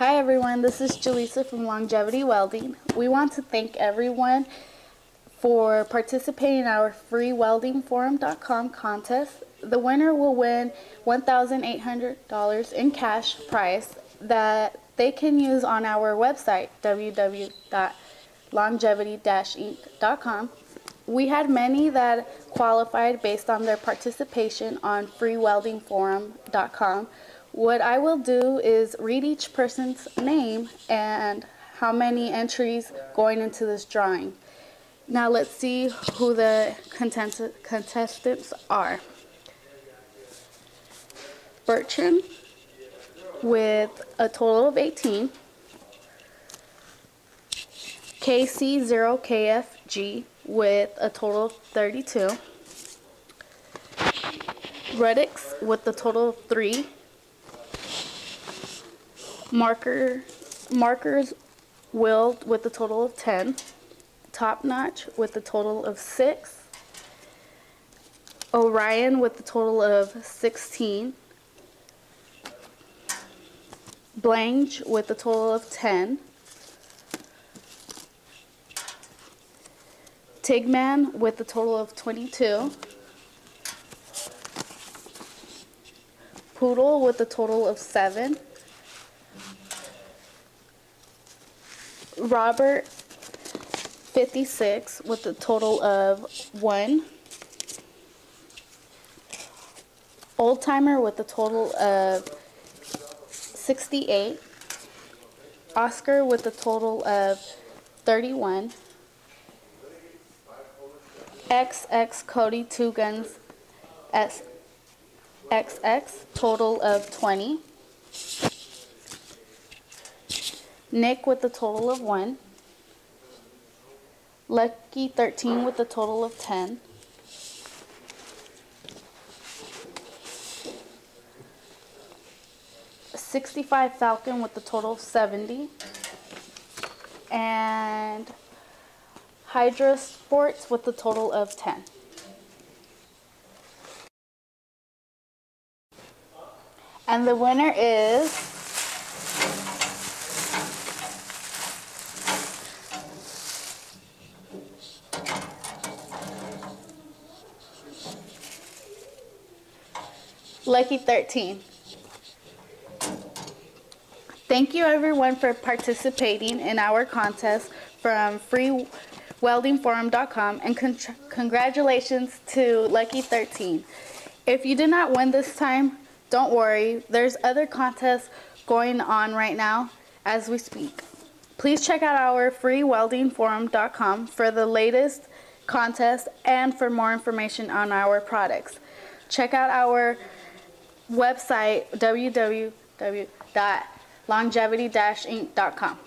Hi everyone, this is Jaleesa from Longevity Welding. We want to thank everyone for participating in our free weldingforum.com contest. The winner will win $1,800 in cash prize that they can use on our website, www.longevity-inc.com. We had many that qualified based on their participation on freeweldingforum.com. What I will do is read each person's name and how many entries going into this drawing. Now let's see who the contestants are. Bertrand with a total of 18. KC0KFG with a total of 32. Reddix with a total of 3. Markers Willed with a total of 10. Top Notch with a total of 6. Orion with a total of 16. Blange with a total of 10. Tigman with a total of 22. Poodle with a total of 7. Robert 56 with a total of 1. Old Timer with a total of 68. Oscar with a total of 31. XX Cody 2 Guns SXX total of 20. Nick with a total of 1. Lucky 13 with a total of 10. $65 Falcon with a total of 70. And Hydra Sports with a total of 10. And the winner is Lucky 13. Thank you everyone for participating in our contest from freeweldingforum.com, and congratulations to Lucky 13. If you did not win this time, don't worry, there's other contests going on right now as we speak. Please check out our freeweldingforum.com for the latest contest and for more information on our products. Check out our website, www.longevity-inc.com.